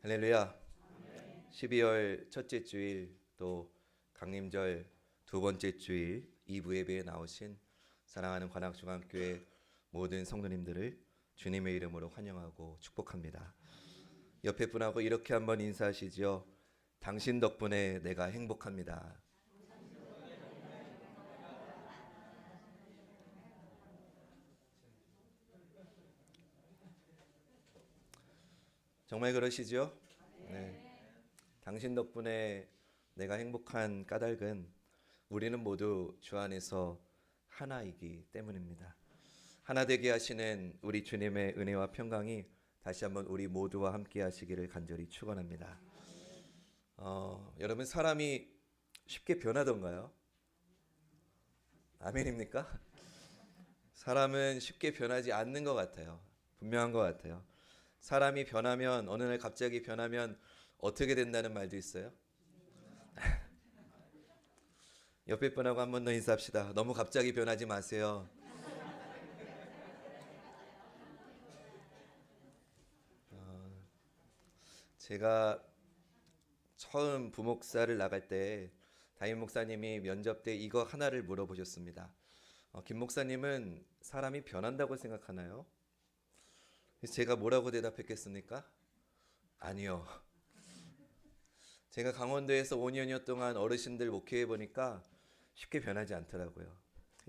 할렐루야. 12월 첫째 주일 또 강림절 두 번째 주일 2부 예배에 나오신 사랑하는 관악중앙교회 모든 성도님들을 주님의 이름으로 환영하고 축복합니다. 옆에 분하고 이렇게 한번 인사하시죠. 당신 덕분에 내가 행복합니다. 정말 그러시죠? 네. 당신 덕분에 내가 행복한 까닭은 우리는 모두 주 안에서 하나이기 때문입니다. 하나 되게 하시는 우리 주님의 은혜와 평강이 다시 한번 우리 모두와 함께 하시기를 간절히 축원합니다. 여러분, 사람이 쉽게 변하던가요? 아멘입니까? 사람은 쉽게 변하지 않는 것 같아요. 분명한 것 같아요. 사람이 변하면, 어느 날 갑자기 변하면 어떻게 된다는 말도 있어요. 옆에 분하고 한 번 더 인사합시다. 너무 갑자기 변하지 마세요. 제가 처음 부목사를 나갈 때 담임 목사님이 면접 때 이거 하나를 물어보셨습니다. 김 목사님은 사람이 변한다고 생각하나요? 그래서 제가 뭐라고 대답했겠습니까? 아니요. 제가 강원도에서 5년여 동안 어르신들 목회해 보니까 쉽게 변하지 않더라고요.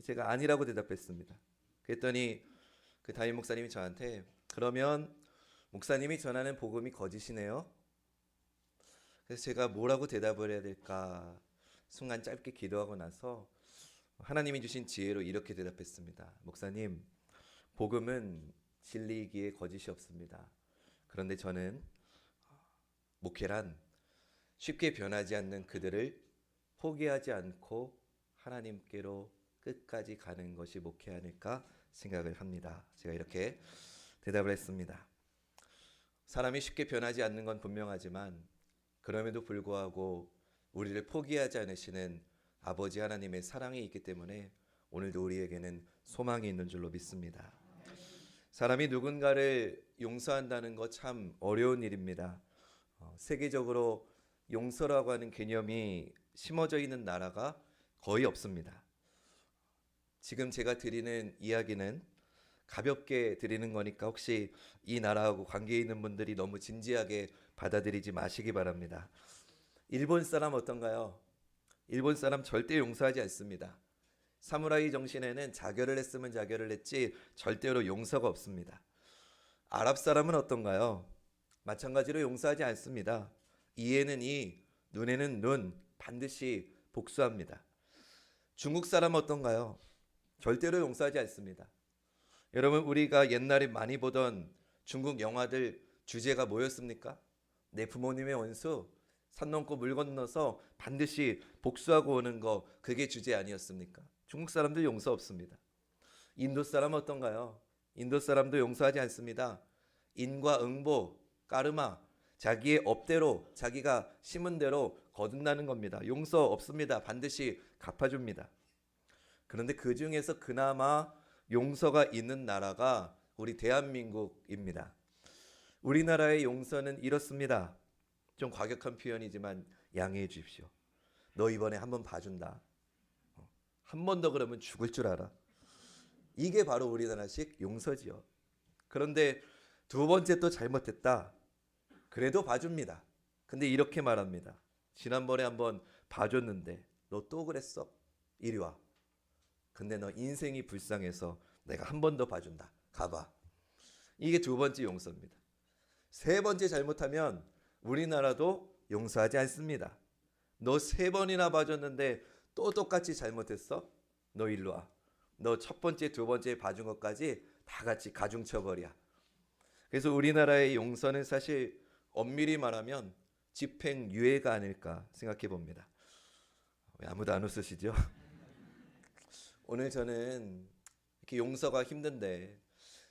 제가 아니라고 대답했습니다. 그랬더니 그 담임 목사님이 저한테 그러면 목사님이 전하는 복음이 거짓이네요. 그래서 제가 뭐라고 대답을 해야 될까 순간 짧게 기도하고 나서 하나님이 주신 지혜로 이렇게 대답했습니다. 목사님, 복음은 진리이기에 거짓이 없습니다. 그런데 저는 목회란 쉽게 변하지 않는 그들을 포기하지 않고 하나님께로 끝까지 가는 것이 목회 아닐까 생각을 합니다. 제가 이렇게 대답을 했습니다. 사람이 쉽게 변하지 않는 건 분명하지만 그럼에도 불구하고 우리를 포기하지 않으시는 아버지 하나님의 사랑이 있기 때문에 오늘도 우리에게는 소망이 있는 줄로 믿습니다. 사람이 누군가를 용서한다는 거 참 어려운 일입니다. 세계적으로 용서라고 하는 개념이 심어져 있는 나라가 거의 없습니다. 지금 제가 드리는 이야기는 가볍게 드리는 거니까 혹시 이 나라하고 관계 있는 분들이 너무 진지하게 받아들이지 마시기 바랍니다. 일본 사람 어떤가요? 일본 사람 절대 용서하지 않습니다. 사무라이 정신에는 자결을 했으면 자결을 했지 절대로 용서가 없습니다. 아랍 사람은 어떤가요? 마찬가지로 용서하지 않습니다. 이에는 이, 눈에는 눈, 반드시 복수합니다. 중국 사람 어떤가요? 절대로 용서하지 않습니다. 여러분, 우리가 옛날에 많이 보던 중국 영화들 주제가 뭐였습니까? 내 부모님의 원수, 산 넘고 물 건너서 반드시 복수하고 오는 거, 그게 주제 아니었습니까? 중국 사람들 용서 없습니다. 인도 사람 어떤가요? 인도 사람도 용서하지 않습니다. 인과응보, 까르마, 자기의 업대로 자기가 심은 대로 거둔다는 겁니다. 용서 없습니다. 반드시 갚아줍니다. 그런데 그 중에서 그나마 용서가 있는 나라가 우리 대한민국입니다. 우리나라의 용서는 이렇습니다. 좀 과격한 표현이지만 양해해 주십시오. 너 이번에 한번 봐준다. 한 번 더 그러면 죽을 줄 알아. 이게 바로 우리나라식 용서지요. 그런데 두 번째 또 잘못했다. 그래도 봐줍니다. 근데 이렇게 말합니다. 지난번에 한번 봐줬는데 너 또 그랬어? 이리 와. 근데 너 인생이 불쌍해서 내가 한 번 더 봐준다. 가봐. 이게 두 번째 용서입니다. 세 번째 잘못하면 우리나라도 용서하지 않습니다. 너 세 번이나 봐줬는데 또 똑같이 잘못했어? 너 일로 와. 너 첫 번째, 두 번째 봐준 것까지 다 같이 가중처벌이야. 그래서 우리나라의 용서는 사실 엄밀히 말하면 집행유예가 아닐까 생각해 봅니다. 왜 아무도 안 웃으시죠? 오늘 저는 이렇게 용서가 힘든데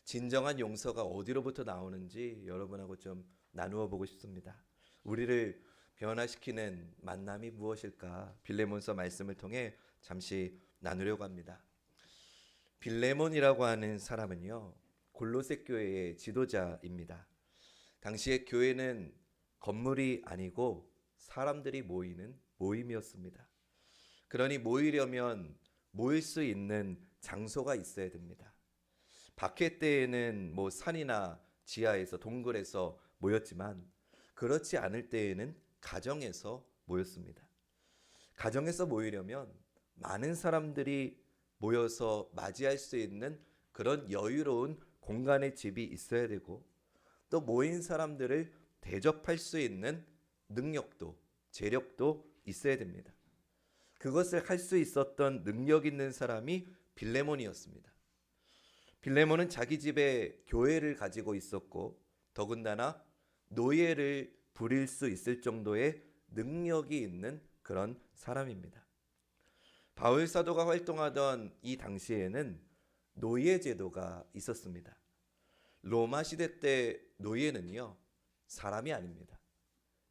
진정한 용서가 어디로부터 나오는지 여러분하고 좀 나누어 보고 싶습니다. 우리를 변화시키는 만남이 무엇일까? 빌레몬서 말씀을 통해 잠시 나누려고 합니다. 빌레몬이라고 하는 사람은요, 골로새 교회의 지도자입니다. 당시의 교회는 건물이 아니고 사람들이 모이는 모임이었습니다. 그러니 모이려면 모일 수 있는 장소가 있어야 됩니다. 박해 때에는 뭐 산이나 지하에서 동굴에서 모였지만 그렇지 않을 때에는 가정에서 모였습니다. 가정에서 모이려면 많은 사람들이 모여서 맞이할 수 있는 그런 여유로운 공간의 집이 있어야 되고 또 모인 사람들을 대접할 수 있는 능력도 재력도 있어야 됩니다. 그것을 할 수 있었던 능력 있는 사람이 빌레몬이었습니다. 빌레몬은 자기 집에 교회를 가지고 있었고 더군다나 노예를 부릴 수 있을 정도의 능력이 있는 그런 사람입니다. 바울 사도가 활동하던 이 당시에는 노예 제도가 있었습니다. 로마 시대 때 노예는요, 사람이 아닙니다.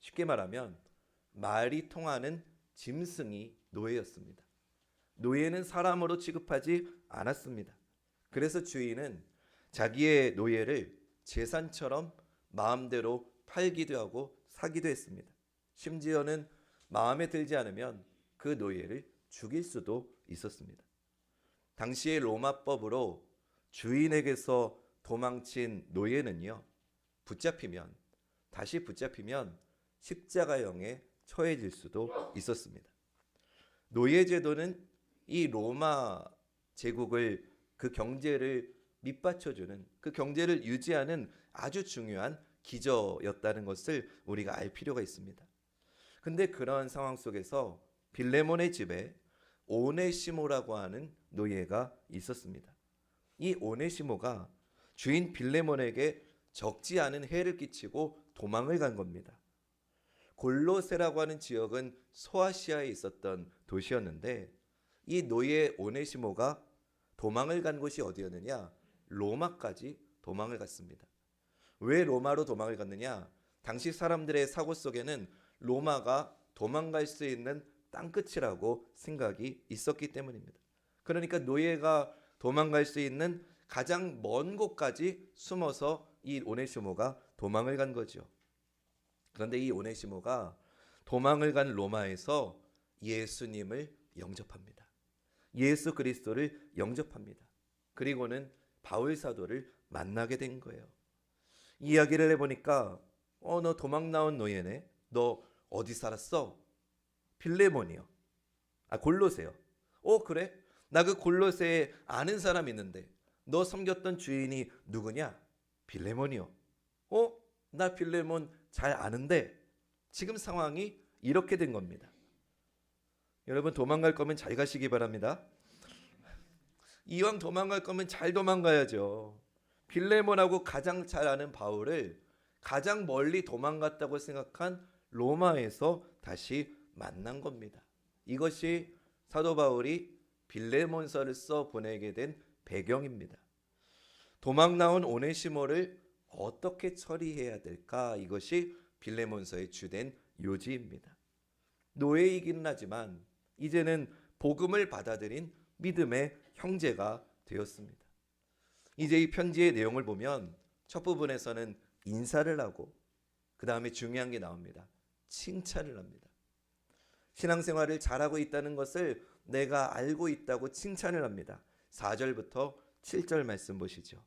쉽게 말하면 말이 통하는 짐승이 노예였습니다. 노예는 사람으로 취급하지 않았습니다. 그래서 주인은 자기의 노예를 재산처럼 마음대로 팔기도 하고 사기도 했습니다. 심지어는 마음에 들지 않으면 그 노예를 죽일 수도 있었습니다. 당시의 로마법으로 주인에게서 도망친 노예는요, 다시 붙잡히면 십자가형에 처해질 수도 있었습니다. 노예 제도는 이 로마 제국을 그 경제를 밑받쳐주는 그 경제를 유지하는 아주 중요한 기저였다는 것을 우리가 알 필요가 있습니다. 근데 그런 상황 속에서 빌레몬의 집에 오네시모라고 하는 노예가 있었습니다. 이 오네시모가 주인 빌레몬에게 적지 않은 해를 끼치고 도망을 간 겁니다. 골로세라고 하는 지역은 소아시아에 있었던 도시였는데 이 노예 오네시모가 도망을 간 곳이 어디였느냐? 로마까지 도망을 갔습니다. 왜 로마로 도망을 갔느냐? 당시 사람들의 사고 속에는 로마가 도망갈 수 있는 땅끝이라고 생각이 있었기 때문입니다. 그러니까 노예가 도망갈 수 있는 가장 먼 곳까지 숨어서 이 오네시모가 도망을 간 거죠. 그런데 이 오네시모가 도망을 간 로마에서 예수님을 영접합니다. 예수 그리스도를 영접합니다. 그리고는 바울 사도를 만나게 된 거예요. 이야기를 해보니까 너 도망 나온 노예네. 너 어디 살았어? 빌레몬이요. 골로새요. 그래? 나 그 골로새에 아는 사람 있는데 너 섬겼던 주인이 누구냐? 빌레몬이요. 나 빌레몬 잘 아는데 지금 상황이 이렇게 된 겁니다. 여러분 도망갈 거면 잘 가시기 바랍니다. 이왕 도망갈 거면 잘 도망가야죠. 빌레몬하고 가장 잘 아는 바울을 가장 멀리 도망갔다고 생각한 로마에서 다시 만난 겁니다. 이것이 사도 바울이 빌레몬서를 써 보내게 된 배경입니다. 도망 나온 오네시모를 어떻게 처리해야 될까? 이것이 빌레몬서의 주된 요지입니다. 노예이기는 하지만 이제는 복음을 받아들인 믿음의 형제가 되었습니다. 이제 이 편지의 내용을 보면 첫 부분에서는 인사를 하고 그 다음에 중요한 게 나옵니다. 칭찬을 합니다. 신앙생활을 잘하고 있다는 것을 내가 알고 있다고 칭찬을 합니다. 4절부터 7절 말씀 보시죠.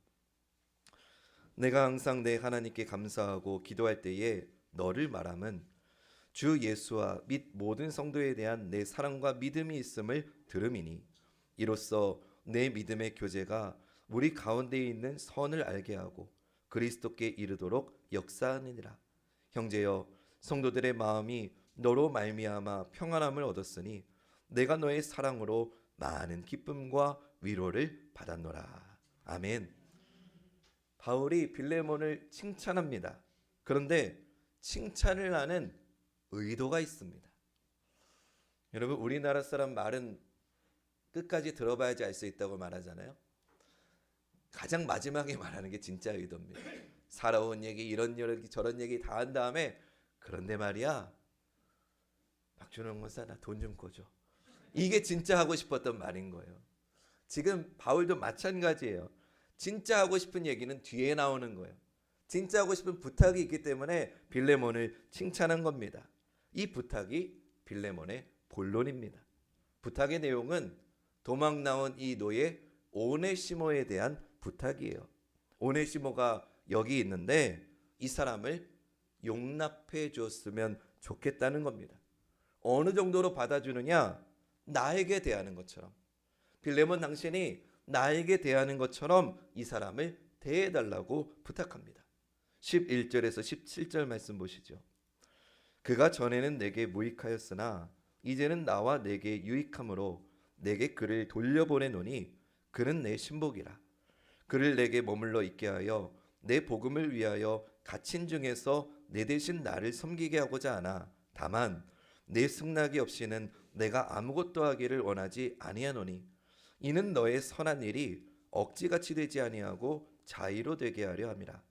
내가 항상 내 하나님께 감사하고 기도할 때에 너를 말함은 주 예수와 및 모든 성도에 대한 내 사랑과 믿음이 있음을 들음이니 이로써 내 믿음의 교제가 우리 가운데 있는 선을 알게 하고 그리스도께 이르도록 역사하느니라. 형제여, 성도들의 마음이 너로 말미암아 평안함을 얻었으니 내가 너의 사랑으로 많은 기쁨과 위로를 받았노라. 아멘. 바울이 빌레몬을 칭찬합니다. 그런데 칭찬을 하는 의도가 있습니다. 여러분 우리나라 사람 말은 끝까지 들어봐야지 알 수 있다고 말하잖아요. 가장 마지막에 말하는 게 진짜 의도입니다. 살아온 얘기 이런 얘기 저런 얘기 다 한 다음에 그런데 말이야 박준영 목사 나 돈 좀 꿔줘. 이게 진짜 하고 싶었던 말인 거예요. 지금 바울도 마찬가지예요. 진짜 하고 싶은 얘기는 뒤에 나오는 거예요. 진짜 하고 싶은 부탁이 있기 때문에 빌레몬을 칭찬한 겁니다. 이 부탁이 빌레몬의 본론입니다. 부탁의 내용은 도망 나온 이 노예 오네시모에 대한 부탁이에요. 오네시모가 여기 있는데 이 사람을 용납해 줬으면 좋겠다는 겁니다. 어느 정도로 받아주느냐? 나에게 대하는 것처럼. 빌레몬 당신이 나에게 대하는 것처럼 이 사람을 대해달라고 부탁합니다. 11절에서 17절 말씀 보시죠. 그가 전에는 내게 무익하였으나 이제는 나와 내게 유익함으로 내게 그를 돌려보내노니 그는 내 신복이라. 그를 내게 머물러 있게 하여 내 복음을 위하여 갇힌 중에서 내 대신 나를 섬기게 하고자 하나 다만 내 승낙이 없이는 내가 아무것도 하기를 원하지 아니하노니 이는 너의 선한 일이 억지같이 되지 아니하고 자의로 되게 하려 함이라.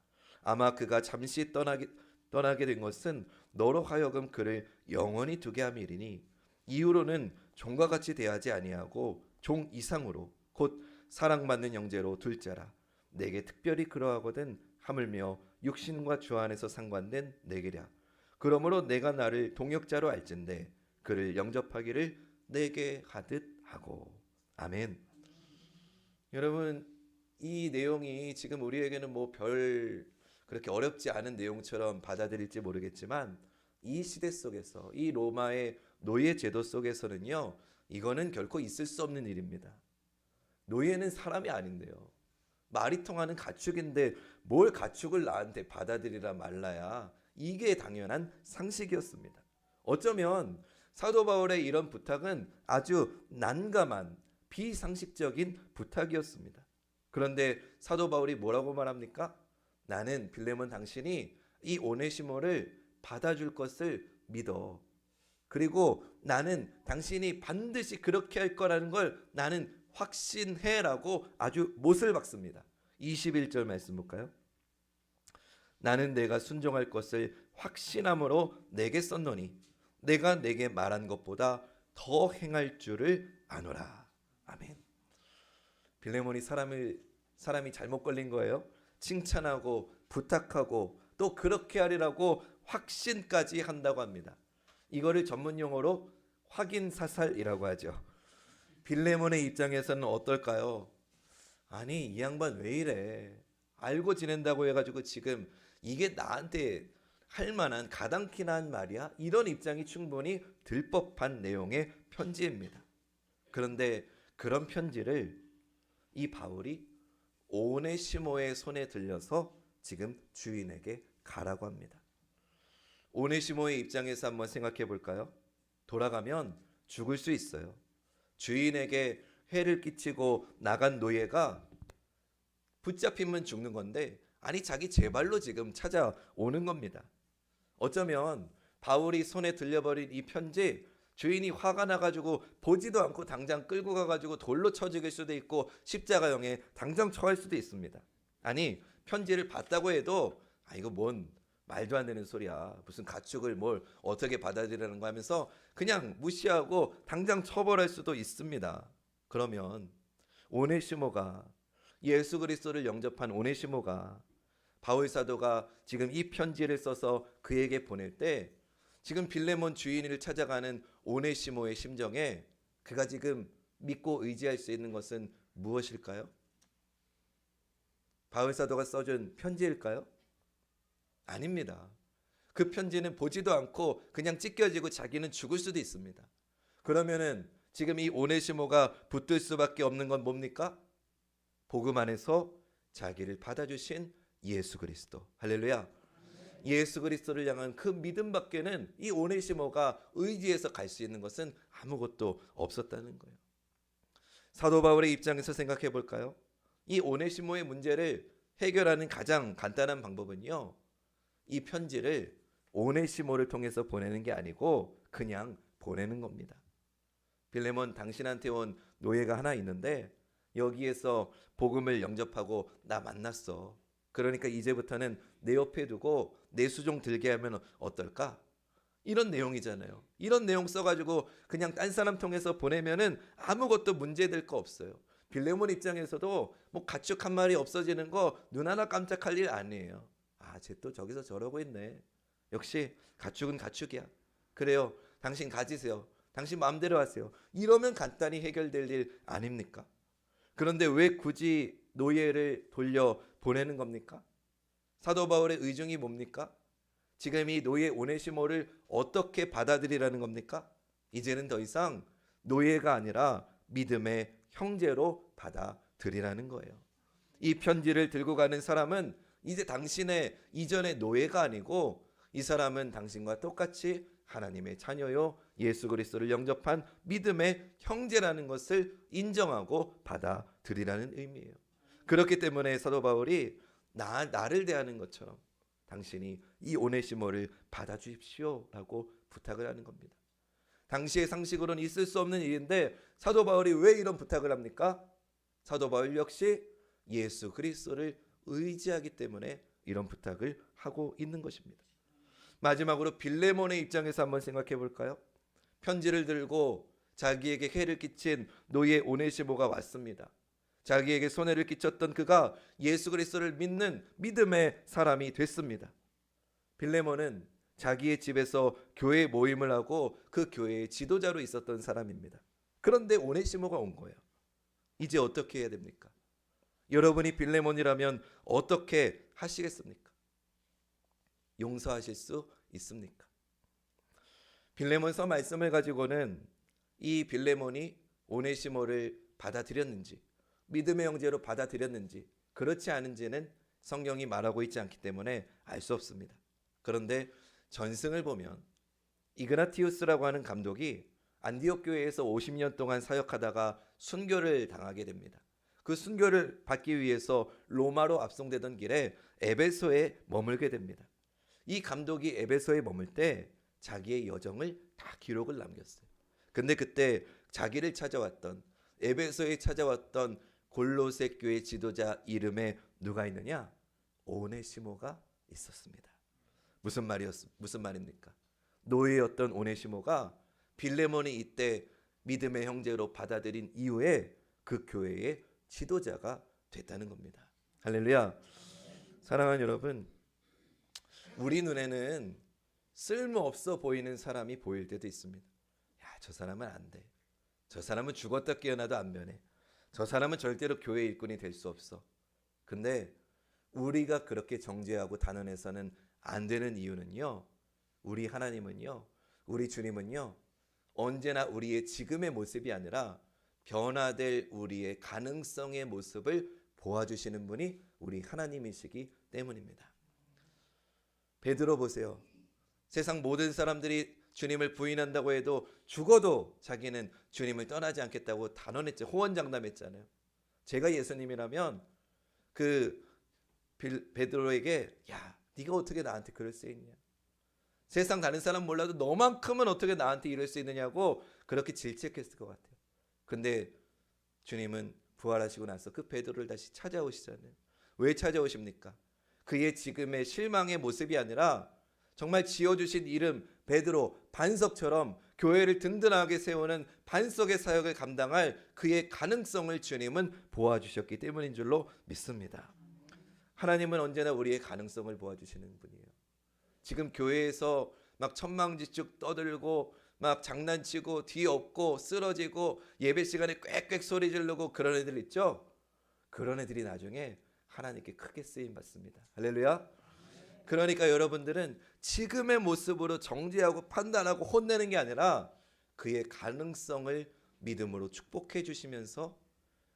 아마 그가 잠시 떠나게 된 것은 너로 하여금 그를 영원히 두게 함이리니 이후로는 종과 같이 대하지 아니하고 종 이상으로 곧 사랑받는 형제로 둘 자라. 내게 특별히 그러하거든 하물며 육신과 주 안에서 상관된 내게랴. 그러므로 내가 나를 동역자로 알진대 그를 영접하기를 내게 하듯 하고. 아멘. 여러분, 이 내용이 지금 우리에게는 뭐 별 그렇게 어렵지 않은 내용처럼 받아들일지 모르겠지만 이 시대 속에서 이 로마의 노예 제도 속에서는요, 이거는 결코 있을 수 없는 일입니다. 노예는 사람이 아닌데요, 말이 통하는 가축인데 뭘 가축을 나한테 받아들이라 말라야, 이게 당연한 상식이었습니다. 어쩌면 사도 바울의 이런 부탁은 아주 난감한 비상식적인 부탁이었습니다. 그런데 사도 바울이 뭐라고 말합니까? 나는 빌레몬 당신이 이 오네시모를 받아줄 것을 믿어. 그리고 나는 당신이 반드시 그렇게 할 거라는 걸 나는 확신해라고 아주 못을 박습니다. 21절 말씀 볼까요? 나는 내가 순종할 것을 확신함으로 내게 썼노니 내가 내게 말한 것보다 더 행할 줄을 아노라. 아멘. 빌레몬이 사람이 잘못 걸린 거예요. 칭찬하고 부탁하고 또 그렇게 하리라고 확신까지 한다고 합니다. 이거를 전문 용어로 확인사살이라고 하죠. 빌레몬의 입장에서는 어떨까요? 아니, 이 양반 왜 이래? 알고 지낸다고 해가지고 지금 이게 나한테 할 만한 가당키나 한 말이야? 이런 입장이 충분히 들 법한 내용의 편지입니다. 그런데 그런 편지를 이 바울이 오네시모의 손에 들려서 지금 주인에게 가라고 합니다. 오네시모의 입장에서 한번 생각해 볼까요? 돌아가면 죽을 수 있어요. 주인에게 해를 끼치고 나간 노예가 붙잡히면 죽는 건데, 아니 자기 제발로 지금 찾아오는 겁니다. 어쩌면 바울이 손에 들려버린 이 편지, 주인이 화가 나가지고 보지도 않고 당장 끌고 가가지고 돌로 쳐 죽일 수도 있고 십자가형에 당장 처할 수도 있습니다. 아니, 편지를 봤다고 해도 이거 뭔 말도 안 되는 소리야, 무슨 가축을 뭘 어떻게 받아들이는 거 하면서 그냥 무시하고 당장 처벌할 수도 있습니다. 그러면 오네시모가, 예수 그리스도를 영접한 오네시모가, 바울 사도가 지금 이 편지를 써서 그에게 보낼 때 지금 빌레몬 주인을 찾아가는 오네시모의 심정에 그가 지금 믿고 의지할 수 있는 것은 무엇일까요? 바울 사도가 써준 편지일까요? 아닙니다. 그 편지는 보지도 않고 그냥 찢겨지고 자기는 죽을 수도 있습니다. 그러면은 지금 이 오네시모가 붙들 수밖에 없는 건 뭡니까? 복음 안에서 자기를 받아주신 예수 그리스도. 할렐루야. 예수 그리스도를 향한 그 믿음밖에는 이 오네시모가 의지해서 갈 수 있는 것은 아무것도 없었다는 거예요. 사도 바울의 입장에서 생각해 볼까요? 이 오네시모의 문제를 해결하는 가장 간단한 방법은요, 이 편지를 오네시모를 통해서 보내는 게 아니고 그냥 보내는 겁니다. 빌레몬, 당신한테 온 노예가 하나 있는데 여기에서 복음을 영접하고 나 만났어. 그러니까 이제부터는 내 옆에 두고 내 수종 들게 하면 어떨까? 이런 내용이잖아요. 이런 내용 써가지고 그냥 딴 사람 통해서 보내면은 아무것도 문제될 거 없어요. 빌레몬 입장에서도 뭐 가축 한 마리 없어지는 거 눈 하나 깜짝할 일 아니에요. 쟤 또 저기서 저러고 있네. 역시 가축은 가축이야. 그래요. 당신 가지세요. 당신 마음대로 하세요. 이러면 간단히 해결될 일 아닙니까? 그런데 왜 굳이 노예를 돌려 보내는 겁니까? 사도 바울의 의중이 뭡니까? 지금 이 노예 오네시모를 어떻게 받아들이라는 겁니까? 이제는 더 이상 노예가 아니라 믿음의 형제로 받아들이라는 거예요. 이 편지를 들고 가는 사람은 이제 당신의 이전의 노예가 아니고 이 사람은 당신과 똑같이 하나님의 자녀요, 예수 그리스도를 영접한 믿음의 형제라는 것을 인정하고 받아들이라는 의미예요. 그렇기 때문에 사도 바울이 나를 대하는 것처럼 당신이 이 오네시모를 받아주십시오라고 부탁을 하는 겁니다. 당시의 상식으로는 있을 수 없는 일인데 사도 바울이 왜 이런 부탁을 합니까? 사도 바울 역시 예수 그리스도를 의지하기 때문에 이런 부탁을 하고 있는 것입니다. 마지막으로 빌레몬의 입장에서 한번 생각해 볼까요? 편지를 들고 자기에게 해를 끼친 노예 오네시모가 왔습니다. 자기에게 손해를 끼쳤던 그가 예수 그리스도를 믿는 믿음의 사람이 됐습니다. 빌레몬은 자기의 집에서 교회 모임을 하고 그 교회의 지도자로 있었던 사람입니다. 그런데 오네시모가 온 거예요. 이제 어떻게 해야 됩니까? 여러분이 빌레몬이라면 어떻게 하시겠습니까? 용서하실 수 있습니까? 빌레몬서 말씀을 가지고는 이 빌레몬이 오네시모를 받아들였는지, 믿음의 형제로 받아들였는지, 그렇지 않은지는 성경이 말하고 있지 않기 때문에 알 수 없습니다. 그런데 전승을 보면 이그나티우스라고 하는 감독이 안디옥 교회에서 50년 동안 사역하다가 순교를 당하게 됩니다. 그 순교를 받기 위해서 로마로 압송되던 길에 에베소에 머물게 됩니다. 이 감독이 에베소에 머물 때 자기의 여정을 다 기록을 남겼어요. 근데 그때 자기를 찾아왔던 에베소에 찾아왔던 골로새 교회 지도자 이름에 누가 있느냐? 오네시모가 있었습니다. 무슨 말입니까? 노예였던 오네시모가 빌레몬이 이때 믿음의 형제로 받아들인 이후에 그 교회의 지도자가 됐다는 겁니다. 할렐루야. 사랑하는 여러분, 우리 눈에는 쓸모없어 보이는 사람이 보일 때도 있습니다. 야, 저 사람은 안 돼. 저 사람은 죽었다 깨어나도 안 변해. 저 사람은 절대로 교회 일꾼이 될 수 없어. 근데 우리가 그렇게 정죄하고 단언해서는 안 되는 이유는요, 우리 하나님은요, 우리 주님은요, 언제나 우리의 지금의 모습이 아니라 변화될 우리의 가능성의 모습을 보아주시는 분이 우리 하나님이시기 때문입니다. 베드로 보세요. 세상 모든 사람들이 주님을 부인한다고 해도 죽어도 자기는 주님을 떠나지 않겠다고 단언했죠. 호언장담했잖아요. 제가 예수님이라면 그 베드로에게 야, 네가 어떻게 나한테 그럴 수 있냐? 세상 다른 사람 몰라도 너만큼은 어떻게 나한테 이럴 수 있느냐고 그렇게 질책했을 것 같아요. 근데 주님은 부활하시고 나서 그 베드로를 다시 찾아오시잖아요. 왜 찾아오십니까? 그의 지금의 실망의 모습이 아니라 정말 지어주신 이름 베드로 반석처럼 교회를 든든하게 세우는 반석의 사역을 감당할 그의 가능성을 주님은 보아주셨기 때문인 줄로 믿습니다. 하나님은 언제나 우리의 가능성을 보아주시는 분이에요. 지금 교회에서 막 천방지축 떠들고 막 장난치고 뒤엎고 쓰러지고 예배 시간에 꽥꽥 소리 지르고 그런 애들 있죠? 그런 애들이 나중에 하나님께 크게 쓰임 받습니다. 할렐루야. 그러니까 여러분들은 지금의 모습으로 정죄하고 판단하고 혼내는 게 아니라 그의 가능성을 믿음으로 축복해 주시면서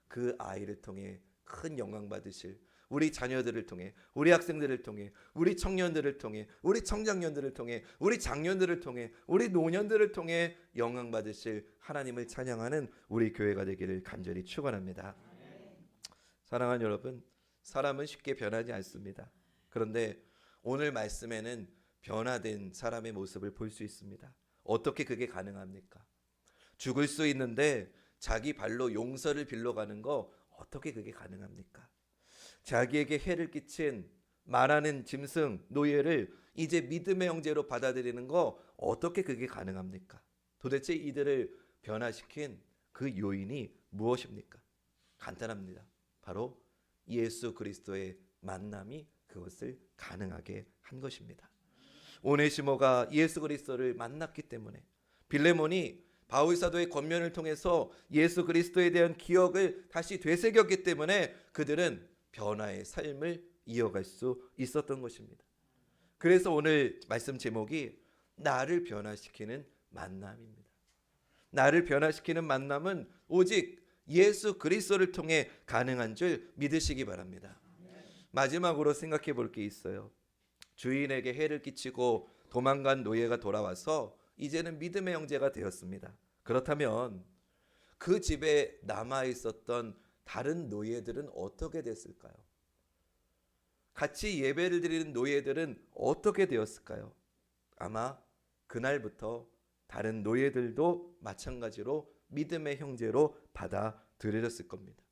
그 아이를 통해 큰 영광 받으실 우리 자녀들을 통해, 우리 학생들을 통해, 우리 청년들을 통해, 우리 청장년들을 통해, 우리 장년들을 통해, 우리 노년들을 통해 영광 받으실 하나님을 찬양하는 우리 교회가 되기를 간절히 축원합니다. 사랑하는 여러분, 사람은 쉽게 변하지 않습니다. 그런데 오늘 말씀에는 변화된 사람의 모습을 볼 수 있습니다. 어떻게 그게 가능합니까? 죽을 수 있는데 자기 발로 용서를 빌려가는 거 어떻게 그게 가능합니까? 자기에게 해를 끼친 말하는 짐승 노예를 이제 믿음의 형제로 받아들이는 거 어떻게 그게 가능합니까? 도대체 이들을 변화시킨 그 요인이 무엇입니까? 간단합니다. 바로 예수 그리스도의 만남이 그것을 가능하게 한 것입니다. 오네시모가 예수 그리스도를 만났기 때문에, 빌레몬이 바울 사도의 권면을 통해서 예수 그리스도에 대한 기억을 다시 되새겼기 때문에 그들은 변화의 삶을 이어갈 수 있었던 것입니다. 그래서 오늘 말씀 제목이 나를 변화시키는 만남입니다. 나를 변화시키는 만남은 오직 예수 그리스도를 통해 가능한 줄 믿으시기 바랍니다. 마지막으로 생각해 볼 게 있어요. 주인에게 해를 끼치고 도망간 노예가 돌아와서 이제는 믿음의 형제가 되었습니다. 그렇다면 그 집에 남아 있었던 다른 노예들은 어떻게 됐을까요? 같이 예배를 드리는 노예들은 어떻게 되었을까요? 아마 그날부터 다른 노예들도 마찬가지로 믿음의 형제로 받아들여졌을 겁니다.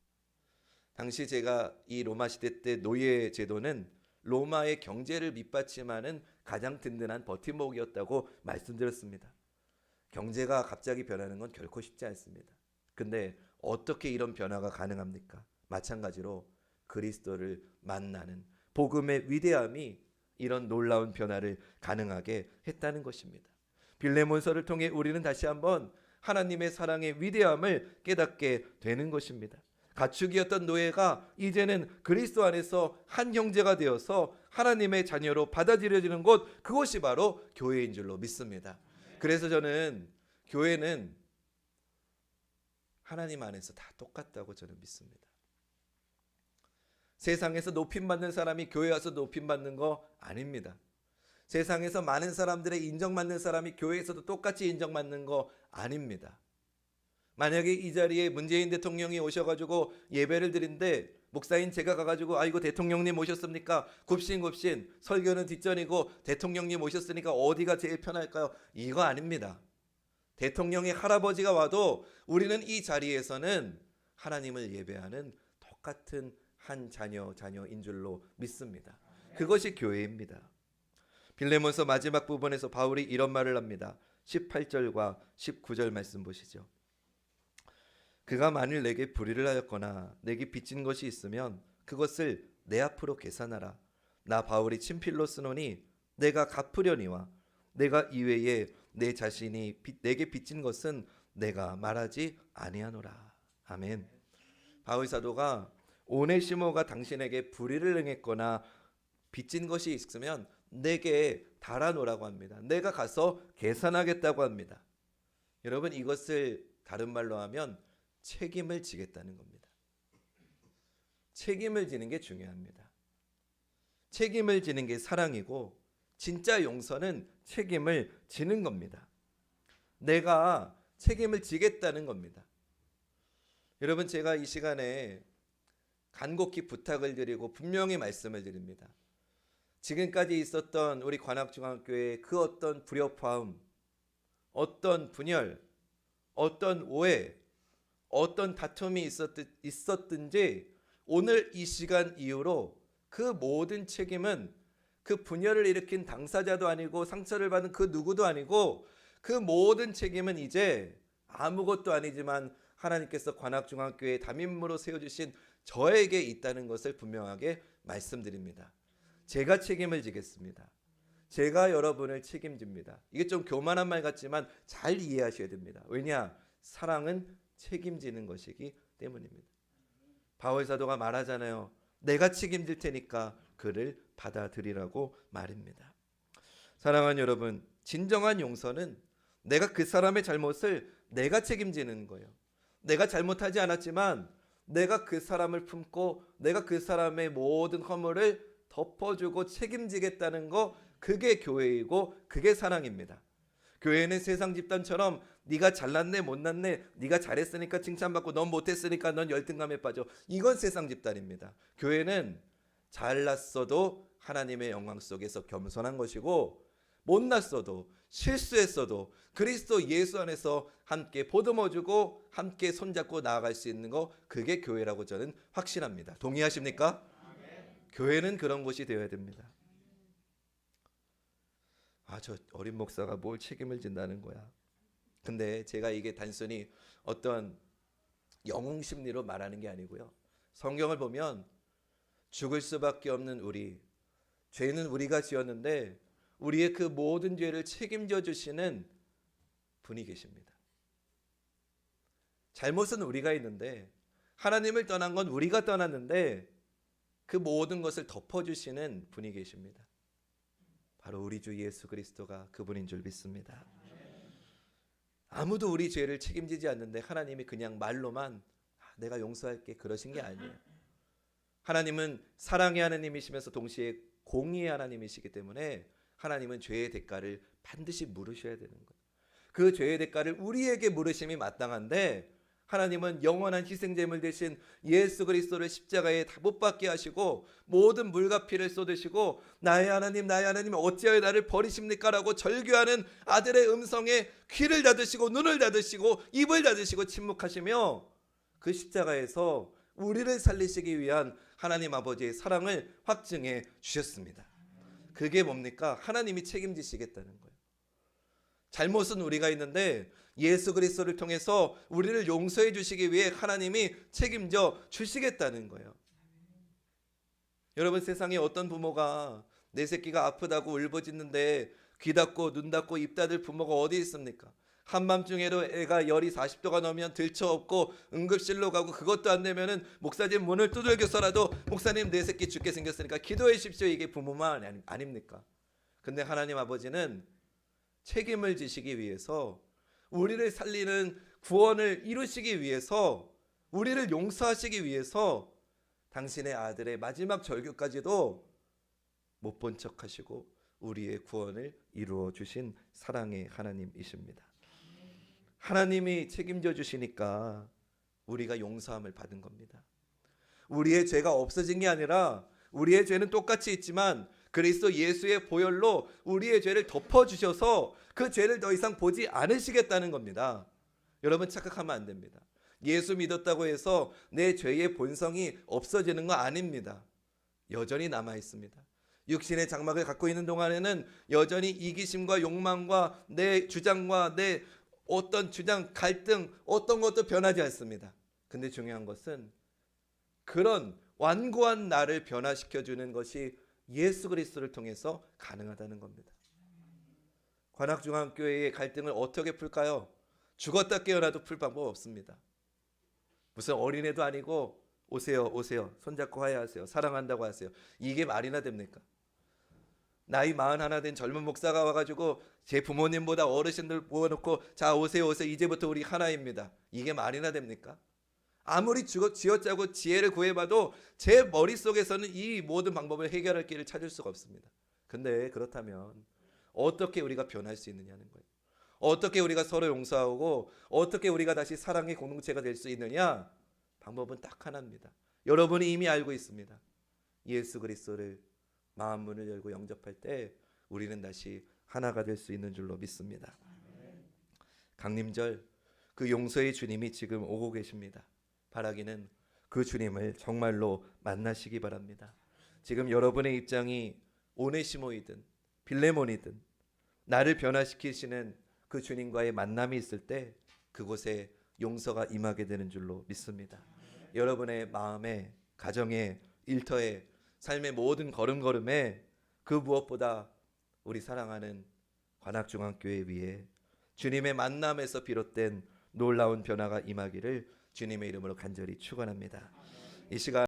당시 제가 이 로마 시대 때 노예 제도는 로마의 경제를 밑받침하는 가장 든든한 버팀목이었다고 말씀드렸습니다. 경제가 갑자기 변하는 건 결코 쉽지 않습니다. 근데 어떻게 이런 변화가 가능합니까? 마찬가지로 그리스도를 만나는 복음의 위대함이 이런 놀라운 변화를 가능하게 했다는 것입니다. 빌레몬서를 통해 우리는 다시 한번 하나님의 사랑의 위대함을 깨닫게 되는 것입니다. 가축이었던 노예가 이제는 그리스도 안에서 한 형제가 되어서 하나님의 자녀로 받아들여지는 곳, 그것이 바로 교회인 줄로 믿습니다. 그래서 저는 교회는 하나님 안에서 다 똑같다고 저는 믿습니다. 세상에서 높임받는 사람이 교회 와서 높임받는 거 아닙니다. 세상에서 많은 사람들의 인정받는 사람이 교회에서도 똑같이 인정받는 거 아닙니다. 만약에 이 자리에 문재인 대통령이 오셔가지고 예배를 드린데 목사인 제가 가가지고 아이고 대통령님 오셨습니까? 굽신굽신 설교는 뒷전이고 대통령님 오셨으니까 어디가 제일 편할까요? 이거 아닙니다. 대통령의 할아버지가 와도 우리는 이 자리에서는 하나님을 예배하는 똑같은 한 자녀인 줄로 믿습니다. 그것이 교회입니다. 빌레몬서 마지막 부분에서 바울이 이런 말을 합니다. 18절과 19절 말씀 보시죠. 그가 만일 내게 불의를 하였거나 내게 빚진 것이 있으면 그것을 내 앞으로 계산하라. 나 바울이 친필로 쓰노니 내가 갚으려니와 내가 이외에 내 자신이 내게 빚진 것은 내가 말하지 아니하노라. 아멘. 바울 사도가 오네시모가 당신에게 불의를 행했거나 빚진 것이 있으면 내게 달아놓으라고 합니다. 내가 가서 계산하겠다고 합니다. 여러분, 이것을 다른 말로 하면 책임을 지겠다는 겁니다. 책임을 지는 게 중요합니다. 책임을 지는 게 사랑이고 진짜 용서는 책임을 지는 겁니다. 내가 책임을 지겠다는 겁니다. 여러분, 제가 이 시간에 간곡히 부탁을 드리고 분명히 말씀을 드립니다. 지금까지 있었던 우리 관악중앙교회의 그 어떤 불협화음, 어떤 분열, 어떤 오해, 어떤 다툼이 있었든지 오늘 이 시간 이후로 그 모든 책임은 그 분열을 일으킨 당사자도 아니고 상처를 받은 그 누구도 아니고 그 모든 책임은 이제 아무것도 아니지만 하나님께서 관악중앙교회 담임으로 세워주신 저에게 있다는 것을 분명하게 말씀드립니다. 제가 책임을 지겠습니다. 제가 여러분을 책임집니다. 이게 좀 교만한 말 같지만 잘 이해하셔야 됩니다. 왜냐? 사랑은 책임지는 것이기 때문입니다. 바울 사도가 말하잖아요. 내가 책임질 테니까 그를 받아들이라고 말입니다. 사랑하는 여러분, 진정한 용서는 내가 그 사람의 잘못을 내가 책임지는 거예요. 내가 잘못하지 않았지만 내가 그 사람을 품고 내가 그 사람의 모든 허물을 덮어주고 책임지겠다는 거, 그게 교회이고 그게 사랑입니다. 교회는 세상 집단처럼 네가 잘났네 못났네, 네가 잘했으니까 칭찬받고 넌 못했으니까 넌 열등감에 빠져, 이건 세상 집단입니다. 교회는 잘났어도 하나님의 영광 속에서 겸손한 것이고 못났어도 실수했어도 그리스도 예수 안에서 함께 보듬어주고 함께 손잡고 나아갈 수 있는 거, 그게 교회라고 저는 확신합니다. 동의하십니까? 교회는 그런 곳이 되어야 됩니다. 저 어린 목사가 뭘 책임을 진다는 거야. 근데 제가 이게 단순히 어떤 영웅 심리로 말하는 게 아니고요. 성경을 보면 죽을 수밖에 없는 우리, 죄는 우리가 지었는데 우리의 그 모든 죄를 책임져 주시는 분이 계십니다. 잘못은 우리가 있는데 하나님을 떠난 건 우리가 떠났는데 그 모든 것을 덮어주시는 분이 계십니다. 바로 우리 주 예수 그리스도가 그분인 줄 믿습니다. 아무도 우리 죄를 책임지지 않는데 하나님이 그냥 말로만 내가 용서할게 그러신 게 아니에요. 하나님은 사랑의 하나님이시면서 동시에 공의의 하나님이시기 때문에 하나님은 죄의 대가를 반드시 물으셔야 되는 거예요. 그 죄의 대가를 우리에게 물으심이 마땅한데 하나님은 영원한 희생제물 대신 예수 그리스도를 십자가에 다 못 박게 하시고 모든 물과 피를 쏟으시고 나의 하나님 어찌하여 나를 버리십니까? 라고 절규하는 아들의 음성에 귀를 닫으시고 눈을 닫으시고 입을 닫으시고 침묵하시며 그 십자가에서 우리를 살리시기 위한 하나님 아버지의 사랑을 확증해 주셨습니다. 그게 뭡니까? 하나님이 책임지시겠다는 거예요. 잘못은 우리가 있는데 예수 그리스도를 통해서 우리를 용서해 주시기 위해 하나님이 책임져 주시겠다는 거예요. 여러분, 세상에 어떤 부모가 내 새끼가 아프다고 울부짖는데 귀 닫고 눈 닫고 입 닫을 부모가 어디 있습니까? 한밤중에도 애가 열이 40도가 넘으면 들쳐업고 응급실로 가고 그것도 안 되면은 목사님 문을 두들겨서라도 목사님 내 새끼 죽게 생겼으니까 기도해 주십시오. 이게 부모만 아닙니까? 근데 하나님 아버지는 책임을 지시기 위해서 우리를 살리는 구원을 이루시기 위해서 우리를 용서하시기 위해서 당신의 아들의 마지막 절규까지도 못 본 척하시고 우리의 구원을 이루어 주신 사랑의 하나님이십니다. 하나님이 책임져 주시니까 우리가 용서함을 받은 겁니다. 우리의 죄가 없어진 게 아니라 우리의 죄는 똑같이 있지만 그리스도 예수의 보혈로 우리의 죄를 덮어주셔서 그 죄를 더 이상 보지 않으시겠다는 겁니다. 여러분, 착각하면 안 됩니다. 예수 믿었다고 해서 내 죄의 본성이 없어지는 거 아닙니다. 여전히 남아 있습니다. 육신의 장막을 갖고 있는 동안에는 여전히 이기심과 욕망과 내 주장과 내 어떤 주장, 갈등, 어떤 것도 변하지 않습니다. 근데 중요한 것은 그런 완고한 나를 변화시켜주는 것이 예수 그리스도를 통해서 가능하다는 겁니다. 관악중앙교회의 갈등을 어떻게 풀까요? 죽었다 깨어나도 풀 방법 없습니다. 무슨 어린애도 아니고 오세요 손잡고 화해하세요, 사랑한다고 하세요. 이게 말이나 됩니까? 나이 41 된 젊은 목사가 와가지고 제 부모님보다 어르신들 모아놓고 자 오세요 이제부터 우리 하나입니다. 이게 말이나 됩니까? 아무리 쥐어짜고 지혜를 구해봐도 제 머릿속에서는 이 모든 방법을 해결할 길을 찾을 수가 없습니다. 근데 그렇다면 어떻게 우리가 변할 수 있느냐는 거예요. 어떻게 우리가 서로 용서하고 어떻게 우리가 다시 사랑의 공동체가 될 수 있느냐? 방법은 딱 하나입니다. 여러분이 이미 알고 있습니다. 예수 그리스도를 마음 문을 열고 영접할 때 우리는 다시 하나가 될 수 있는 줄로 믿습니다. 강림절 그 용서의 주님이 지금 오고 계십니다. 바라기는 그 주님을 정말로 만나시기 바랍니다. 지금 여러분의 입장이 오네시모이든 빌레몬이든 나를 변화시키시는 그 주님과의 만남이 있을 때 그곳에 용서가 임하게 되는 줄로 믿습니다. 여러분의 마음에, 가정에, 일터에, 삶의 모든 걸음걸음에 그 무엇보다 우리 사랑하는 관악중앙교회 위에 주님의 만남에서 비롯된 놀라운 변화가 임하기를 주님의 이름으로 간절히 축원합니다. 이 시간